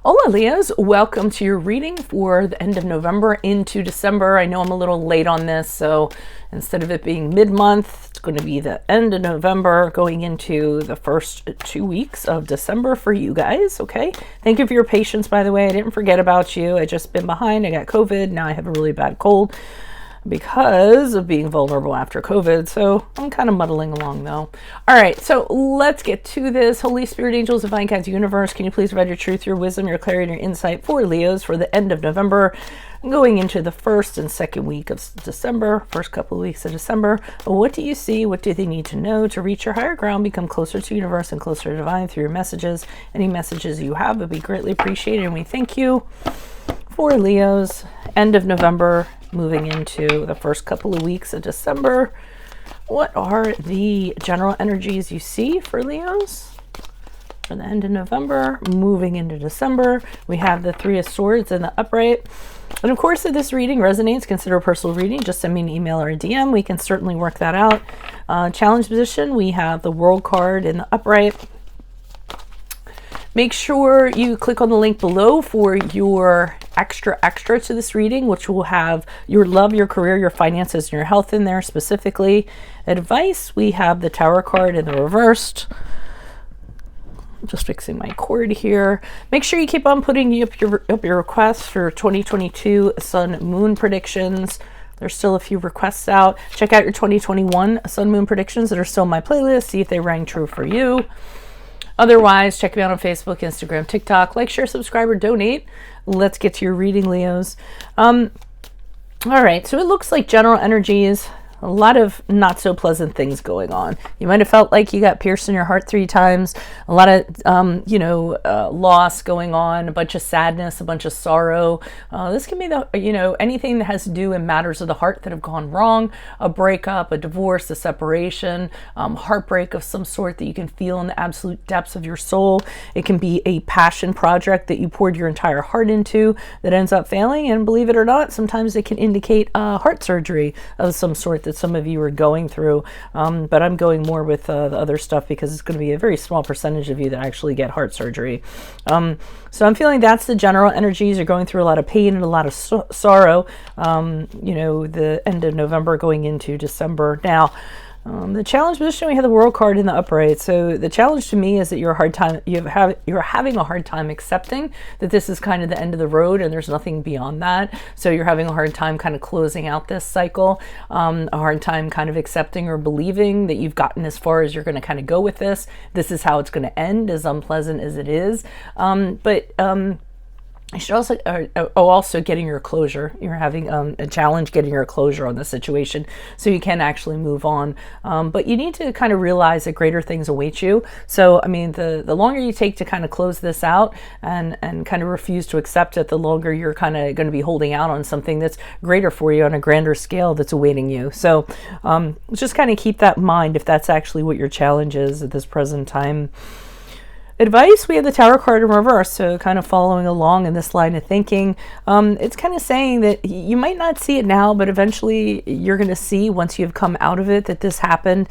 Hola Leos, welcome to your reading for the end of November into December. I know I'm a little late on this, so instead of it being mid-month, it's going to be the end of November going into the first 2 weeks of December for you guys, okay? Thank you for your patience, by the way. I didn't forget about you. I just been behind. I got COVID. Now I have a really bad cold because of being vulnerable after COVID. So I'm kind of muddling along though. All right, so let's get to this. Holy Spirit, angels, divine guides, universe, can you please provide your truth, your wisdom, your clarity, and your insight for Leos for the end of November, going into the first and second week of December, first couple of weeks of December. What do you see? What do they need to know to reach your higher ground, become closer to universe and closer to divine through your messages? Any messages you have would be greatly appreciated, and we thank you. For Leos, end of November, moving into the first couple of weeks of December. What are the general energies you see for Leos for the end of November, moving into December? We have the Three of Swords in the upright. And of course, if this reading resonates, consider a personal reading. Just send me an email or a DM. We can certainly work that out. Challenge position, we have the World card in the upright. Make sure you click on the link below for your extra to this reading, which will have your love, your career, your finances, and your health in there specifically. Advice, we have the Tower card in the reversed. Just fixing my cord here. Make sure you keep on putting up your requests for 2022 Sun Moon predictions. There's still a few requests out. Check out your 2021 Sun Moon predictions that are still in my playlist. See if they rang true for you. Otherwise, check me out on Facebook, Instagram, TikTok. Like, share, subscribe, or donate. Let's get to your reading, Leos. All right, so it looks like general energies, a lot of not so pleasant things going on. You might have felt like you got pierced in your heart 3 times. A lot of, loss going on, a bunch of sadness, a bunch of sorrow. This can be anything that has to do in matters of the heart that have gone wrong, a breakup, a divorce, a separation, heartbreak of some sort that you can feel in the absolute depths of your soul. It can be a passion project that you poured your entire heart into that ends up failing. And believe it or not, sometimes it can indicate heart surgery of some sort that some of you are going through, but I'm going more with the other stuff because it's going to be a very small percentage of you that actually get heart surgery. So I'm feeling that's the general energies. You're going through a lot of pain and a lot of sorrow, the end of November going into December. Now, the challenge position, we have the World card in the upright. So the challenge to me is that you're having a hard time accepting that this is kind of the end of the road and there's nothing beyond that. So you're having a hard time kind of closing out this cycle, a hard time kind of accepting or believing that you've gotten as far as you're going to kind of go with this. This is how it's going to end, as unpleasant as it is. You should also getting your closure. You're having a challenge getting your closure on the situation so you can actually move on. But you need to kind of realize that greater things await you. So, I mean, the longer you take to kind of close this out and kind of refuse to accept it, the longer you're kind of going to be holding out on something that's greater for you on a grander scale that's awaiting you. So just kind of keep that in mind if that's actually what your challenge is at this present time. Advice, we have the Tower card in reverse, so kind of following along in this line of thinking. It's kind of saying that you might not see it now, but eventually you're going to see once you've come out of it that this happened.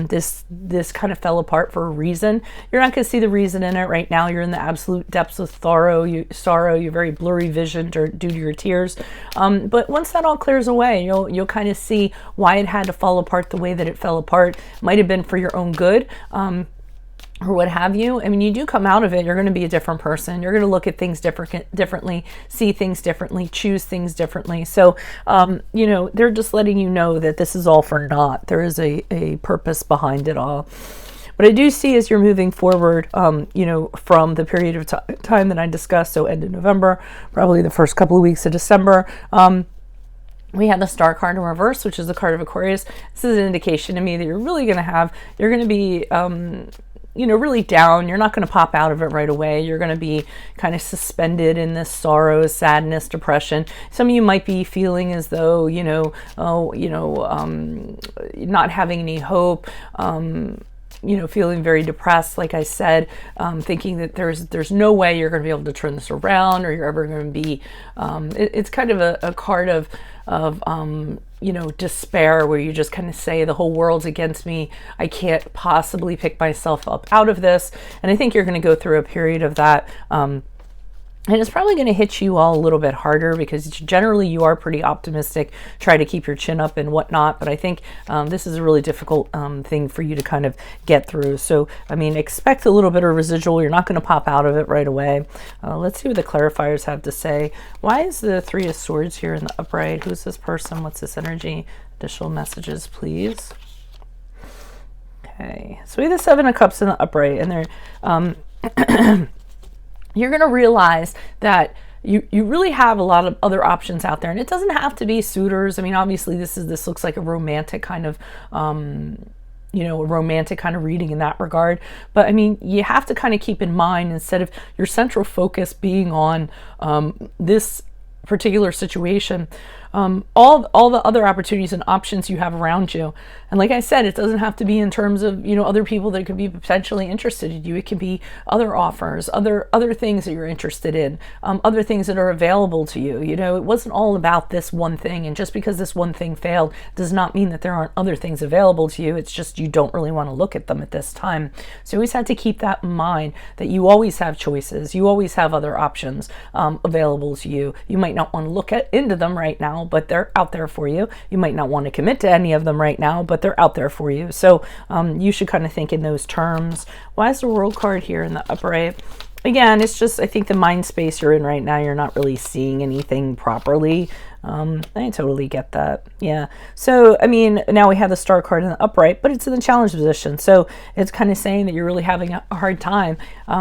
This kind of fell apart for a reason. You're not going to see the reason in it right now. You're in the absolute depths of sorrow. You're very blurry vision due to your tears. But once that all clears away, you'll kind of see why it had to fall apart the way that it fell apart. Might have been for your own good. Or what have you. I mean, you do come out of it, you're going to be a different person. You're going to look at things differently, see things differently, choose things differently. So, they're just letting you know that this is all for naught. There is a purpose behind it all. What I do see as you're moving forward, from the period of time that I discussed, so end of November, probably the first couple of weeks of December, we have the Star card in reverse, which is the card of Aquarius. This is an indication to me that you're going to be, really down. You're not going to pop out of it right away. You're going to be kind of suspended in this sorrow, sadness, depression. Some of you might be feeling as though, not having any hope, feeling very depressed, like I said, thinking that there's no way you're going to be able to turn this around or you're ever going to be, it's kind of a card of despair, where you just kind of say the whole world's against me. I can't possibly pick myself up out of this. And I think you're going to go through a period of that, And it's probably going to hit you all a little bit harder because generally you are pretty optimistic, try to keep your chin up and whatnot. But I think this is a really difficult thing for you to kind of get through. So, I mean, expect a little bit of residual. You're not going to pop out of it right away. Let's see what the clarifiers have to say. Why is the Three of Swords here in the upright? Who's this person? What's this energy? Additional messages, please. Okay, so we have the Seven of Cups in the upright, and they're... you're going to realize that you really have a lot of other options out there, and it doesn't have to be suitors. I mean, obviously this looks like a romantic kind of a romantic kind of reading in that regard. But I mean, you have to kind of keep in mind, instead of your central focus being on this particular situation, all the other opportunities and options you have around you. And like I said, it doesn't have to be in terms of, other people that could be potentially interested in you. It can be other offers, other things that you're interested in, other things that are available to you. It wasn't all about this one thing. And just because this one thing failed does not mean that there aren't other things available to you. It's just you don't really want to look at them at this time. So you always have to keep that in mind, that you always have choices. You always have other options available to you. You might not want to look into them right now, but they're out there for you. You might not want to commit to any of them right now, but they're out there for you. So you should kind of think in those terms. Why is the World card here in the upright? Again, it's just, I think the mind space you're in right now, you're not really seeing anything properly. I totally get that. Yeah. So, I mean, now we have the Star card in the upright, but it's in the challenge position. So it's kind of saying that you're really having a hard time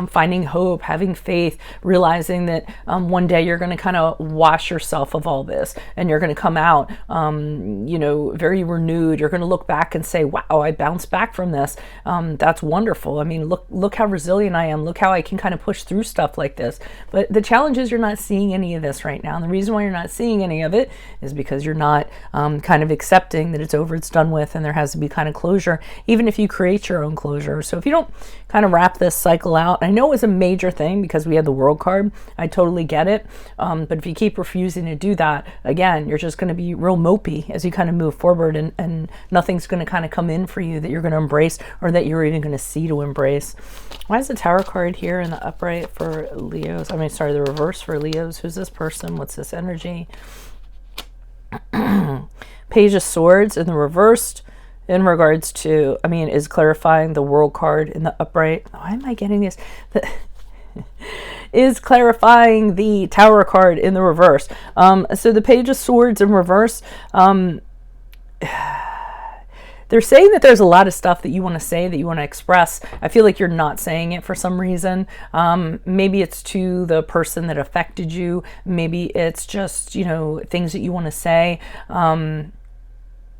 finding hope, having faith, realizing that one day you're going to kind of wash yourself of all this, and you're going to come out, very renewed. You're going to look back and say, wow, I bounced back from this. That's wonderful. I mean, look how resilient I am. Look how I can kind of push through stuff like this. But the challenge is you're not seeing any of this right now. And the reason why you're not seeing any of it is because you're not kind of accepting that it's over, it's done with, and there has to be kind of closure, even if you create your own closure. So if you don't kind of wrap this cycle out, I know it's a major thing because we had the World card. I totally get it. But if you keep refusing to do that, again, you're just going to be real mopey as you kind of move forward, and nothing's going to kind of come in for you that you're going to embrace, or that you're even going to see to embrace. Why is the Tower card here in the upright for Leos? I mean, sorry, the reverse for Leos. Who's this person? What's this energy? Page of Swords in the reversed, in regards to, I mean, is clarifying the World card in the upright. Why am I getting this? Is clarifying the Tower card in the reverse. So the Page of Swords in reverse, they're saying that there's a lot of stuff that you want to say, that you want to express. I feel like you're not saying it for some reason. Maybe it's to the person that affected you. Maybe it's just, things that you want to say.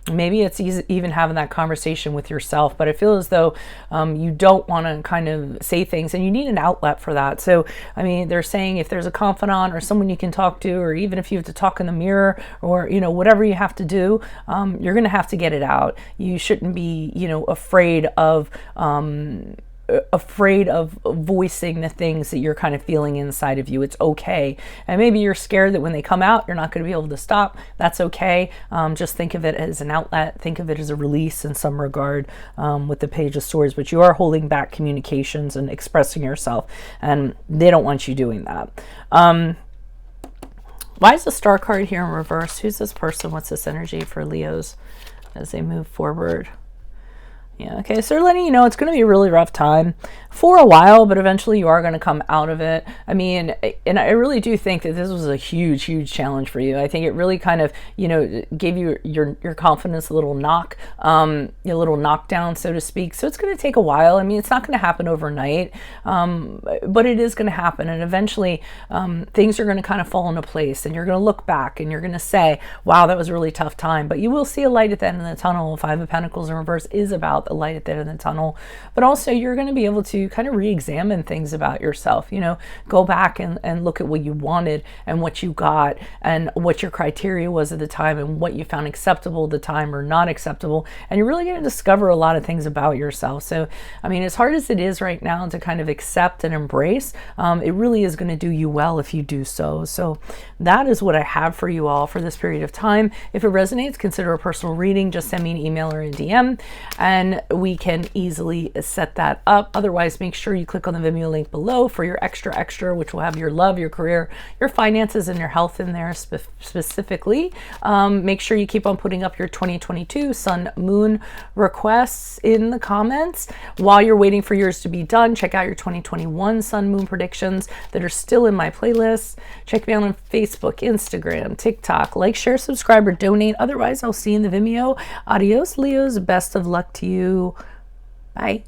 Maybe it's even having that conversation with yourself, but I feel as though you don't want to kind of say things, and you need an outlet for that. So, I mean, they're saying if there's a confidant or someone you can talk to, or even if you have to talk in the mirror, or, whatever you have to do, you're going to have to get it out. You shouldn't be, afraid of voicing the things that you're kind of feeling inside of you. It's okay. And maybe you're scared that when they come out, you're not going to be able to stop. That's okay. Just think of it as an outlet. Think of it as a release in some regard, with the Page of Swords. But you are holding back communications and expressing yourself, and they don't want you doing that. Why is the Star card here in reverse? Who's this person? What's this energy for Leos as they move forward? Yeah, okay, so they're letting you know it's going to be a really rough time for a while, but eventually you are going to come out of it. I mean, and I really do think that this was a huge, huge challenge for you. I think it really kind of, gave you your confidence a little knockdown, so to speak. So it's going to take a while. I mean, it's not going to happen overnight, but it is going to happen. And eventually things are going to kind of fall into place, and you're going to look back and you're going to say, wow, that was a really tough time. But you will see a light at the end of the tunnel. Five of Pentacles in reverse is about the light at the end of the tunnel. But also you're going to be able to kind of re-examine things about yourself, go back and look at what you wanted and what you got and what your criteria was at the time and what you found acceptable at the time or not acceptable. And you're really going to discover a lot of things about yourself. So, I mean, as hard as it is right now to kind of accept and embrace, it really is going to do you well if you do so. So that is what I have for you all for this period of time. If it resonates, consider a personal reading. Just send me an email or a DM. And then we can easily set that up. Otherwise, make sure you click on the Vimeo link below for your extra, which will have your love, your career, your finances, and your health in there specifically. Make sure you keep on putting up your 2022 Sun Moon requests in the comments. While you're waiting for yours to be done, check out your 2021 Sun Moon predictions that are still in my playlist. Check me out on Facebook, Instagram, TikTok. Like, share, subscribe, or donate. Otherwise, I'll see you in the Vimeo. Adios, Leos. Best of luck to you. Bye.